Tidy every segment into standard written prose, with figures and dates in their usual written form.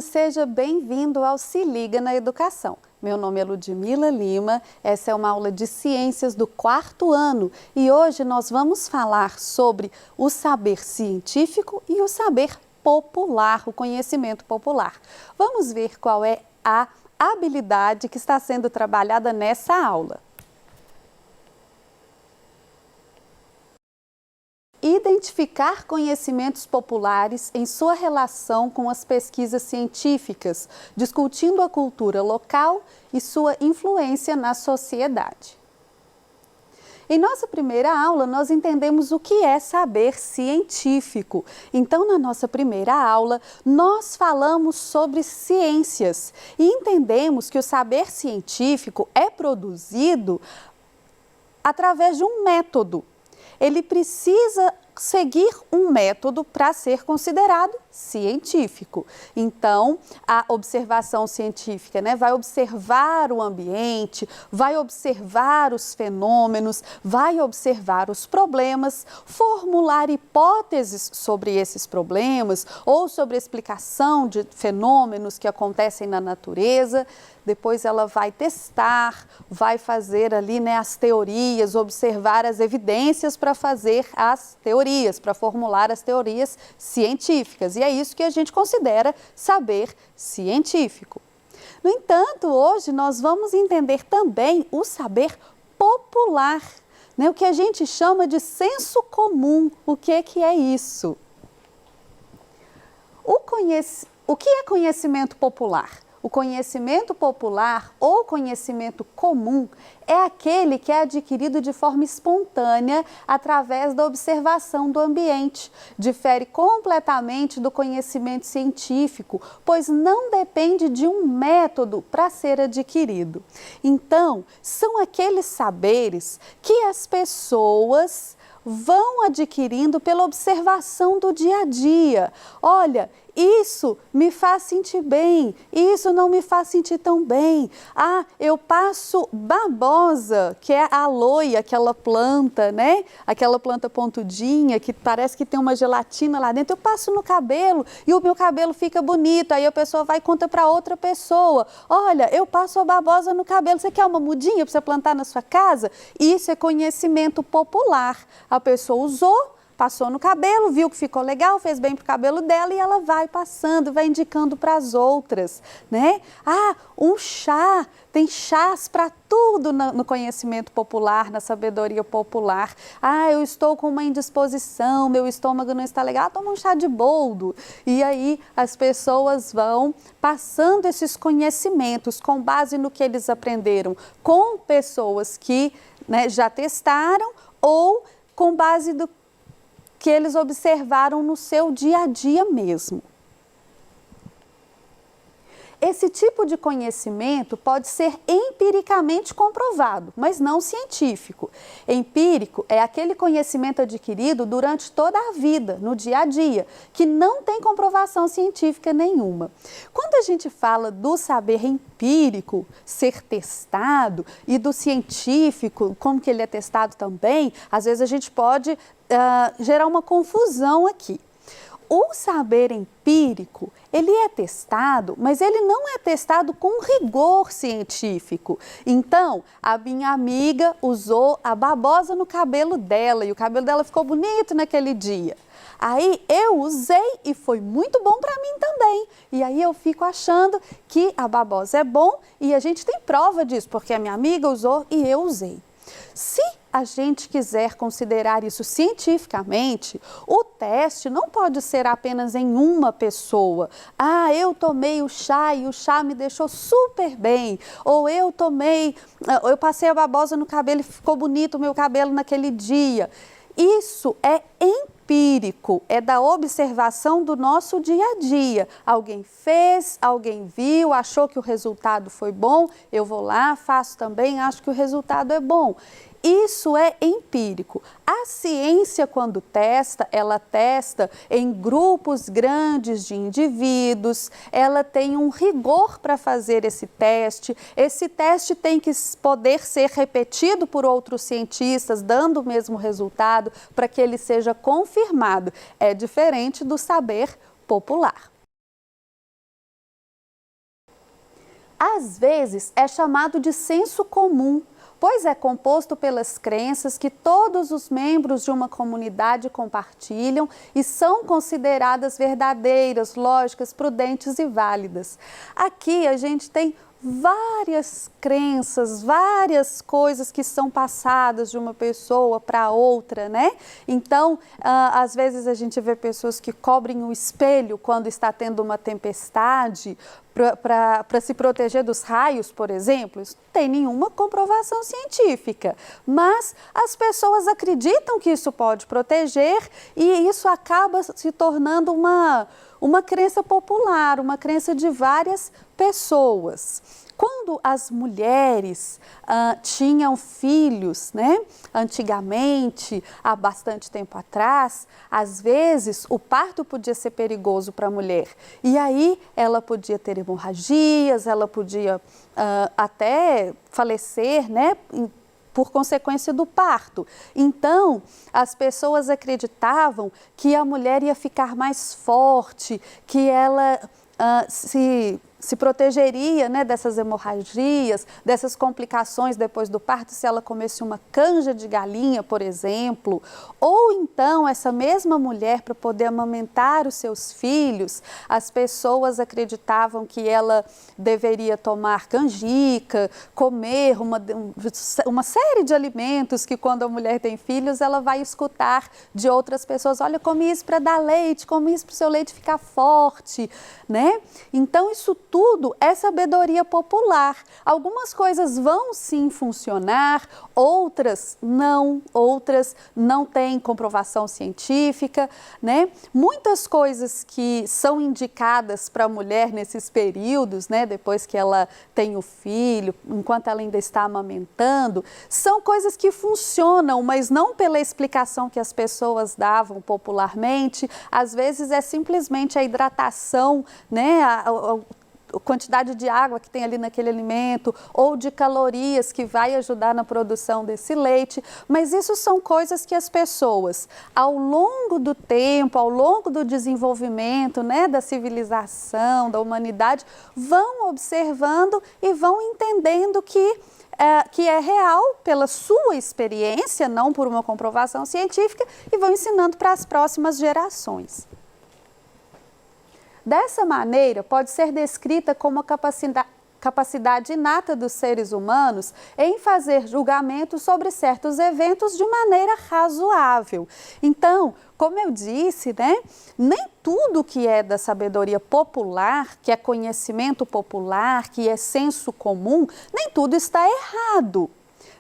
aluno, seja bem-vindo ao Se Liga na Educação. Meu nome é Ludmila Lima, essa é uma aula de Ciências do 4º ano e hoje nós vamos falar sobre o saber científico e o saber popular, o conhecimento popular. Vamos ver qual é a habilidade que está sendo trabalhada nessa aula. Identificar conhecimentos populares em sua relação com as pesquisas científicas, discutindo a cultura local e sua influência na sociedade. Em nossa primeira aula, nós entendemos o que é saber científico. Então, na nossa primeira aula, nós falamos sobre ciências e entendemos que o saber científico é produzido através de um método. Ele precisa seguir um método para ser considerado científico. Então, a observação científica, vai observar o ambiente, vai observar os fenômenos, vai observar os problemas, formular hipóteses sobre esses problemas ou sobre a explicação de fenômenos que acontecem na natureza. Depois ela vai testar, vai fazer ali as teorias, observar as evidências para fazer as teorias, para formular as teorias científicas. E é isso que a gente considera saber científico. No entanto, hoje nós vamos entender também o saber popular, o que a gente chama de senso comum. O que é isso? O que é conhecimento popular? O conhecimento popular ou conhecimento comum é aquele que é adquirido de forma espontânea através da observação do ambiente. Difere completamente do conhecimento científico, pois não depende de um método para ser adquirido. Então, são aqueles saberes que as pessoas vão adquirindo pela observação do dia a dia. Olha, isso me faz sentir bem, isso não me faz sentir tão bem. Ah, eu passo babosa, que é a aloe, aquela planta, Aquela planta pontudinha que parece que tem uma gelatina lá dentro. Eu passo no cabelo e o meu cabelo fica bonito. Aí a pessoa vai e conta para outra pessoa. Olha, eu passo a babosa no cabelo. Você quer uma mudinha para você plantar na sua casa? Isso é conhecimento popular. A pessoa usou, passou no cabelo, viu que ficou legal, fez bem para o cabelo dela e ela vai passando, vai indicando para as outras, Ah, um chá, tem chás para tudo no conhecimento popular, na sabedoria popular. Ah, eu estou com uma indisposição, meu estômago não está legal, toma um chá de boldo. E aí as pessoas vão passando esses conhecimentos com base no que eles aprenderam com pessoas que já testaram ou com base do que eles observaram no seu dia a dia mesmo. Esse tipo de conhecimento pode ser empiricamente comprovado, mas não científico. Empírico é aquele conhecimento adquirido durante toda a vida, no dia a dia, que não tem comprovação científica nenhuma. Quando a gente fala do saber empírico ser testado e do científico, como que ele é testado também, às vezes a gente pode gerar uma confusão aqui. O saber empírico, ele é testado, mas ele não é testado com rigor científico. Então, a minha amiga usou a babosa no cabelo dela e o cabelo dela ficou bonito naquele dia. Aí eu usei e foi muito bom para mim também. E aí eu fico achando que a babosa é bom e a gente tem prova disso, porque a minha amiga usou e eu usei. Se a gente quiser considerar isso cientificamente, o teste não pode ser apenas em uma pessoa. Ah, eu tomei o chá e o chá me deixou super bem. Ou eu passei a babosa no cabelo e ficou bonito o meu cabelo naquele dia. Isso é empírico, é da observação do nosso dia a dia. Alguém fez, alguém viu, achou que o resultado foi bom, eu vou lá, faço também, acho que o resultado é bom. Isso é empírico. A ciência, quando testa, ela testa em grupos grandes de indivíduos, ela tem um rigor para fazer esse teste. Esse teste tem que poder ser repetido por outros cientistas, dando o mesmo resultado, para que ele seja confirmado. É diferente do saber popular. Às vezes é chamado de senso comum, pois é composto pelas crenças que todos os membros de uma comunidade compartilham e são consideradas verdadeiras, lógicas, prudentes e válidas. Aqui a gente tem várias crenças, várias coisas que são passadas de uma pessoa para outra, né? Então, às vezes a gente vê pessoas que cobrem o espelho quando está tendo uma tempestade para se proteger dos raios, por exemplo. Isso não tem nenhuma comprovação científica, mas as pessoas acreditam que isso pode proteger e isso acaba se tornando uma crença popular, uma crença de várias pessoas. Quando as mulheres tinham filhos, né, antigamente, há bastante tempo atrás, às vezes o parto podia ser perigoso para a mulher. E aí ela podia ter hemorragias, ela podia até falecer, né, por consequência do parto. Então, as pessoas acreditavam que a mulher ia ficar mais forte, que ela se protegeria, né, dessas hemorragias, dessas complicações depois do parto, se ela comesse uma canja de galinha, por exemplo. Ou então, essa mesma mulher, para poder amamentar os seus filhos, as pessoas acreditavam que ela deveria tomar canjica, comer uma série de alimentos que quando a mulher tem filhos, ela vai escutar de outras pessoas: olha, come isso para dar leite, come isso para o seu leite ficar forte, né? Então, isso tudo é sabedoria popular. Algumas coisas vão sim funcionar, outras não têm comprovação científica, né? Muitas coisas que são indicadas para a mulher nesses períodos, né, depois que ela tem o filho, enquanto ela ainda está amamentando, são coisas que funcionam, mas não pela explicação que as pessoas davam popularmente. Às vezes é simplesmente a hidratação, né, a quantidade de água que tem ali naquele alimento ou de calorias que vai ajudar na produção desse leite, mas isso são coisas que as pessoas, ao longo do tempo, ao longo do desenvolvimento, né, da civilização, da humanidade, vão observando e vão entendendo que é real pela sua experiência, não por uma comprovação científica, e vão ensinando para as próximas gerações. Dessa maneira, pode ser descrita como a capacidade inata dos seres humanos em fazer julgamentos sobre certos eventos de maneira razoável. Então, como eu disse, né, nem tudo que é da sabedoria popular, que é conhecimento popular, que é senso comum, nem tudo está errado.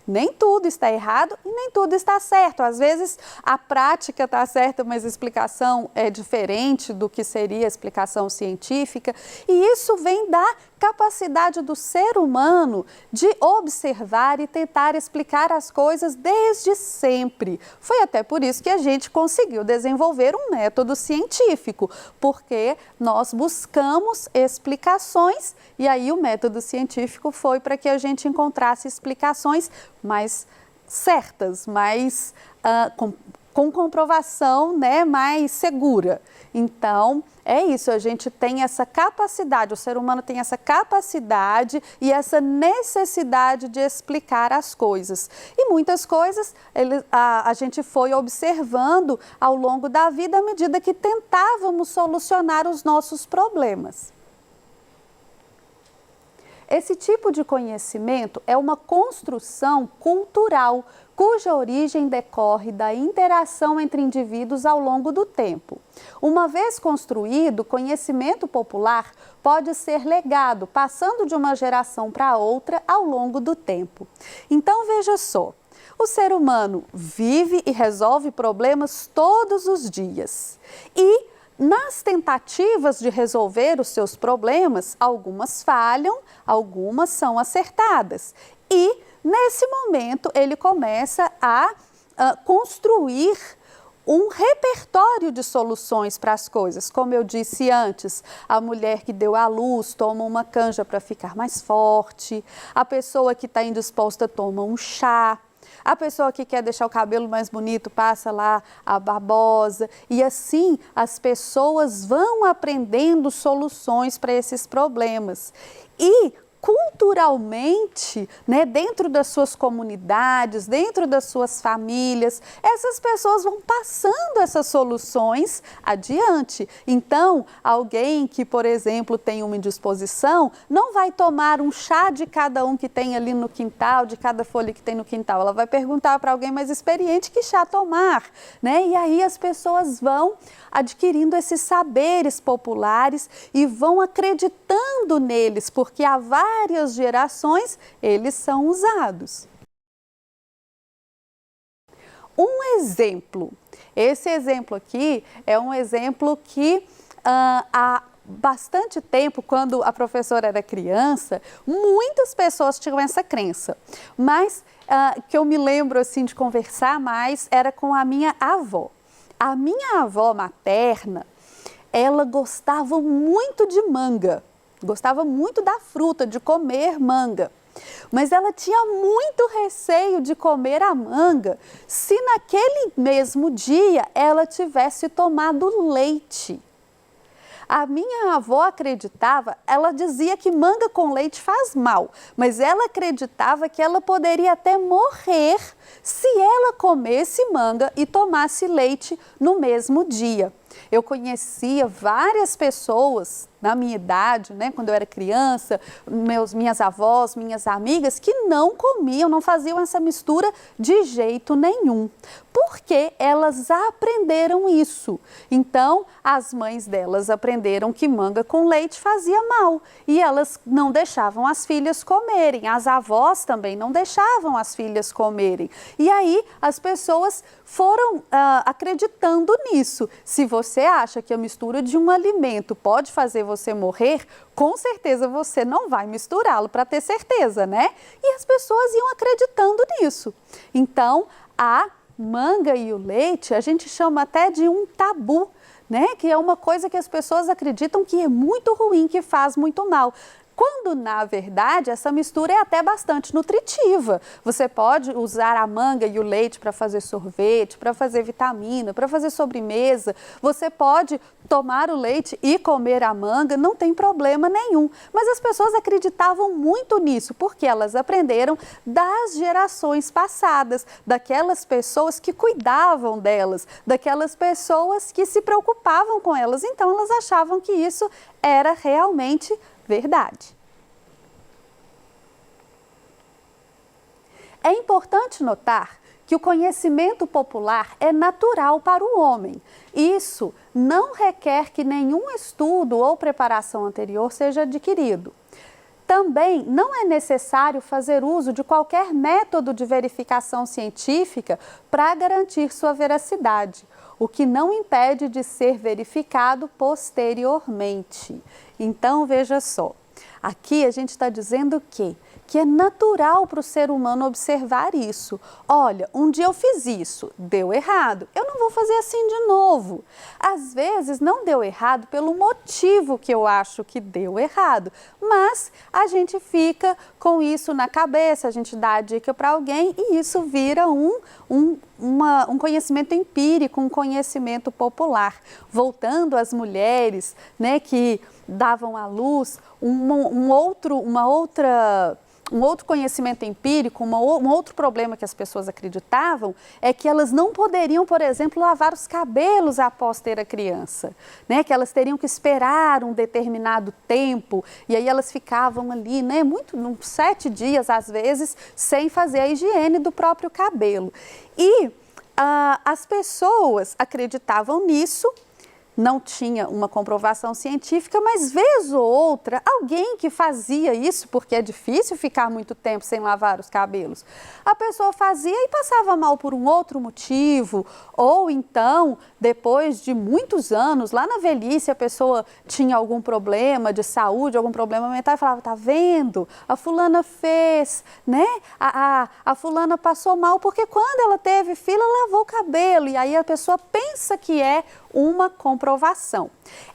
Nem tudo está errado e nem tudo está certo. Às vezes a prática está certa, mas a explicação é diferente do que seria a explicação científica. E isso vem da capacidade do ser humano de observar e tentar explicar as coisas desde sempre. Foi até por isso que a gente conseguiu desenvolver um método científico, porque nós buscamos explicações e aí o método científico foi para que a gente encontrasse explicações mais certas, mais com comprovação, né, mais segura. Então, é isso, a gente tem essa capacidade, o ser humano tem essa capacidade e essa necessidade de explicar as coisas. E muitas coisas a gente foi observando ao longo da vida à medida que tentávamos solucionar os nossos problemas. Esse tipo de conhecimento é uma construção cultural, cuja origem decorre da interação entre indivíduos ao longo do tempo. Uma vez construído, o conhecimento popular pode ser legado, passando de uma geração para outra ao longo do tempo. Então, veja só, o ser humano vive e resolve problemas todos os dias. E nas tentativas de resolver os seus problemas, algumas falham, algumas são acertadas. E, nesse momento, ele começa a construir um repertório de soluções para as coisas. Como eu disse antes, a mulher que deu à luz toma uma canja para ficar mais forte, a pessoa que está indisposta toma um chá. A pessoa que quer deixar o cabelo mais bonito passa lá a babosa e assim as pessoas vão aprendendo soluções para esses problemas. E culturalmente, né, dentro das suas comunidades, dentro das suas famílias, essas pessoas vão passando essas soluções adiante. Então, alguém que, por exemplo, tem uma indisposição, não vai tomar um chá de cada um que tem ali no quintal, de cada folha que tem no quintal. Ela vai perguntar para alguém mais experiente que chá tomar, né? E aí as pessoas vão adquirindo esses saberes populares e vão acreditando neles, porque há várias gerações eles são usados. Um exemplo, esse exemplo aqui é um exemplo que há bastante tempo, quando a professora era criança, muitas pessoas tinham essa crença, mas que eu me lembro assim de conversar mais era com a minha avó. A minha avó materna, ela gostava muito de manga, gostava muito da fruta, de comer manga. Mas ela tinha muito receio de comer a manga se naquele mesmo dia ela tivesse tomado leite. A minha avó acreditava, ela dizia que manga com leite faz mal, mas ela acreditava que ela poderia até morrer se ela comesse manga e tomasse leite no mesmo dia. Eu conhecia várias pessoas na minha idade, né, quando eu era criança, minhas avós, minhas amigas, que não comiam, não faziam essa mistura de jeito nenhum, porque elas aprenderam isso. Então, as mães delas aprenderam que manga com leite fazia mal e elas não deixavam as filhas comerem, as avós também não deixavam as filhas comerem. E aí, as pessoas foram acreditando nisso. Se você acha que a mistura de um alimento pode fazer você morrer, com certeza você não vai misturá-lo para ter certeza, né? E as pessoas iam acreditando nisso. Então, a manga e o leite, a gente chama até de um tabu, né? Que é uma coisa que as pessoas acreditam que é muito ruim, que faz muito mal. Quando, na verdade, essa mistura é até bastante nutritiva. Você pode usar a manga e o leite para fazer sorvete, para fazer vitamina, para fazer sobremesa. Você pode tomar o leite e comer a manga, não tem problema nenhum. Mas as pessoas acreditavam muito nisso, porque elas aprenderam das gerações passadas, daquelas pessoas que cuidavam delas, daquelas pessoas que se preocupavam com elas. Então, elas achavam que isso era realmente verdade. É importante notar que o conhecimento popular é natural para o homem. Isso não requer que nenhum estudo ou preparação anterior seja adquirido. Também não é necessário fazer uso de qualquer método de verificação científica para garantir sua veracidade, o que não impede de ser verificado posteriormente. Então, veja só, aqui a gente está dizendo que é natural para o ser humano observar isso. Olha, um dia eu fiz isso, deu errado, eu não vou fazer assim de novo. Às vezes não deu errado pelo motivo que eu acho que deu errado, mas a gente fica com isso na cabeça, a gente dá a dica para alguém e isso vira um conhecimento empírico, um conhecimento popular. Voltando às mulheres, né, que davam à luz, um outro conhecimento empírico, um outro problema que as pessoas acreditavam é que elas não poderiam, por exemplo, lavar os cabelos após ter a criança, né? Que elas teriam que esperar um determinado tempo e aí elas ficavam ali, né? 7 dias às vezes, sem fazer a higiene do próprio cabelo. E as pessoas acreditavam nisso. Não tinha uma comprovação científica, mas vez ou outra, alguém que fazia isso, porque é difícil ficar muito tempo sem lavar os cabelos, a pessoa fazia e passava mal por um outro motivo, ou então, depois de muitos anos, lá na velhice, a pessoa tinha algum problema de saúde, algum problema mental, e falava, tá vendo? A fulana fez, né? A fulana passou mal, porque quando ela teve filho, ela lavou o cabelo, e aí a pessoa pensa que é uma comprovação.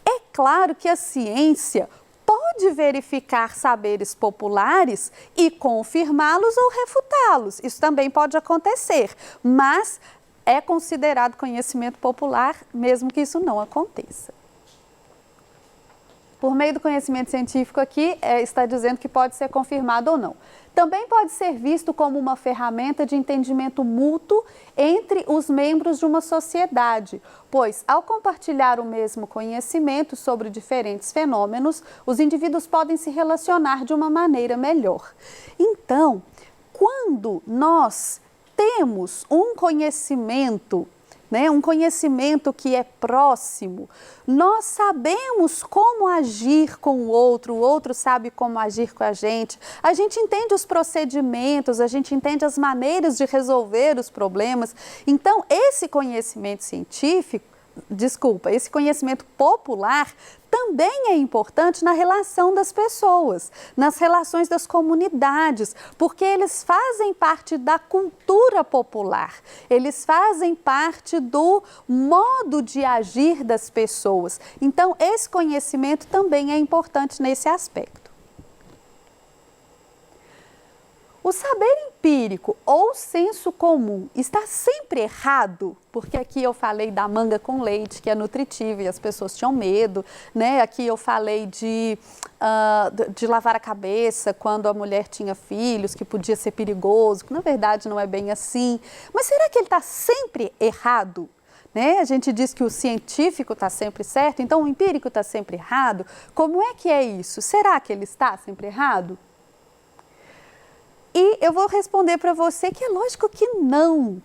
É claro que a ciência pode verificar saberes populares e confirmá-los ou refutá-los. Isso também pode acontecer, mas é considerado conhecimento popular mesmo que isso não aconteça. Por meio do conhecimento científico aqui, está dizendo que pode ser confirmado ou não. Também pode ser visto como uma ferramenta de entendimento mútuo entre os membros de uma sociedade, pois, ao compartilhar o mesmo conhecimento sobre diferentes fenômenos, os indivíduos podem se relacionar de uma maneira melhor. Então, quando nós temos um conhecimento, um conhecimento que é próximo, nós sabemos como agir com o outro sabe como agir com a gente entende os procedimentos, a gente entende as maneiras de resolver os problemas. Então, esse conhecimento esse conhecimento popular também é importante na relação das pessoas, nas relações das comunidades, porque eles fazem parte da cultura popular, eles fazem parte do modo de agir das pessoas. Então, esse conhecimento também é importante nesse aspecto. O saber empírico ou senso comum está sempre errado? Porque aqui eu falei da manga com leite, que é nutritiva e as pessoas tinham medo, né? Aqui eu falei de lavar a cabeça quando a mulher tinha filhos, que podia ser perigoso, que na verdade não é bem assim. Mas será que ele está sempre errado? A gente diz que o científico está sempre certo, então o empírico está sempre errado. Como é que é isso? Será que ele está sempre errado? E eu vou responder para você que é lógico que não,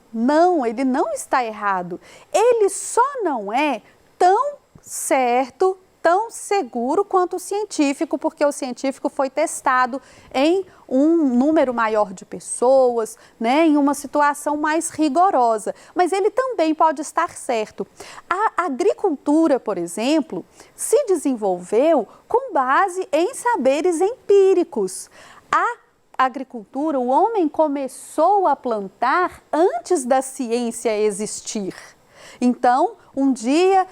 ele não está errado. Ele só não é tão certo, tão seguro quanto o científico, porque o científico foi testado em um número maior de pessoas, em uma situação mais rigorosa. Mas ele também pode estar certo. A agricultura, por exemplo, se desenvolveu com base em saberes empíricos. A agricultura, o homem começou a plantar antes da ciência existir. Então, um dia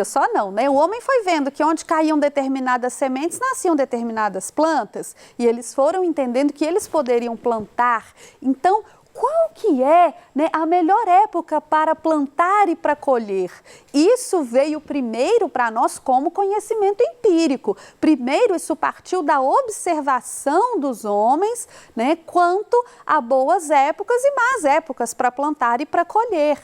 só não, o homem foi vendo que onde caíam determinadas sementes, nasciam determinadas plantas, e eles foram entendendo que eles poderiam plantar. Então, qual que é a melhor época para plantar e para colher? Isso veio primeiro para nós como conhecimento empírico. Primeiro, isso partiu da observação dos homens, quanto a boas épocas e más épocas para plantar e para colher.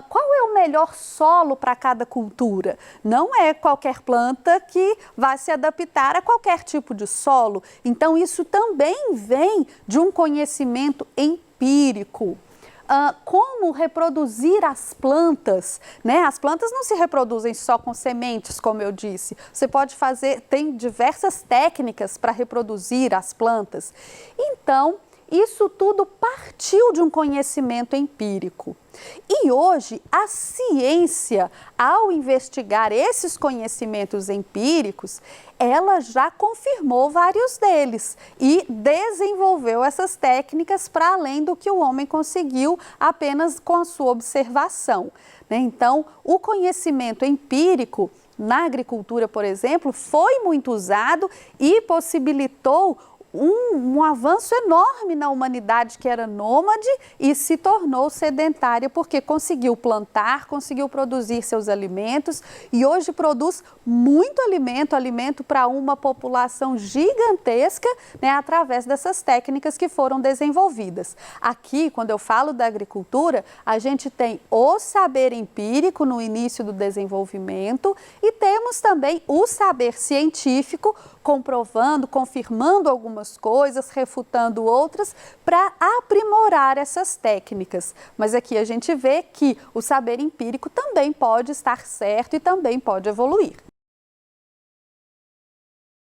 Qual é o melhor solo para cada cultura? Não é qualquer planta que vai se adaptar a qualquer tipo de solo. Então, isso também vem de um conhecimento empírico. Como reproduzir as plantas, As plantas não se reproduzem só com sementes, como eu disse. Você pode tem diversas técnicas para reproduzir as plantas. Então, isso tudo partiu de um conhecimento empírico. E hoje, a ciência, ao investigar esses conhecimentos empíricos, ela já confirmou vários deles e desenvolveu essas técnicas para além do que o homem conseguiu apenas com a sua observação. Então, o conhecimento empírico na agricultura, por exemplo, foi muito usado e possibilitou um avanço enorme na humanidade que era nômade e se tornou sedentária porque conseguiu plantar, conseguiu produzir seus alimentos e hoje produz muito alimento para uma população gigantesca, através dessas técnicas que foram desenvolvidas. Aqui, quando eu falo da agricultura, a gente tem o saber empírico no início do desenvolvimento e temos também o saber científico comprovando, confirmando algumas coisas, refutando outras, para aprimorar essas técnicas. Mas aqui a gente vê que o saber empírico também pode estar certo e também pode evoluir.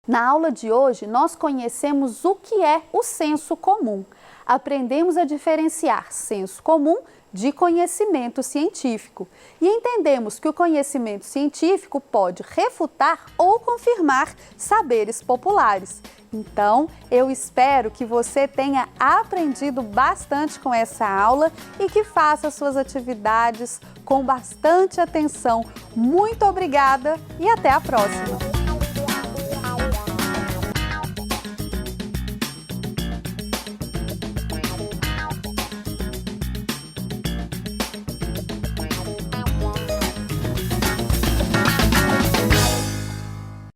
Na aula de hoje, nós conhecemos o que é o senso comum. Aprendemos a diferenciar senso comum de conhecimento científico. E entendemos que o conhecimento científico pode refutar ou confirmar saberes populares. Então, eu espero que você tenha aprendido bastante com essa aula e que faça suas atividades com bastante atenção. Muito obrigada e até a próxima!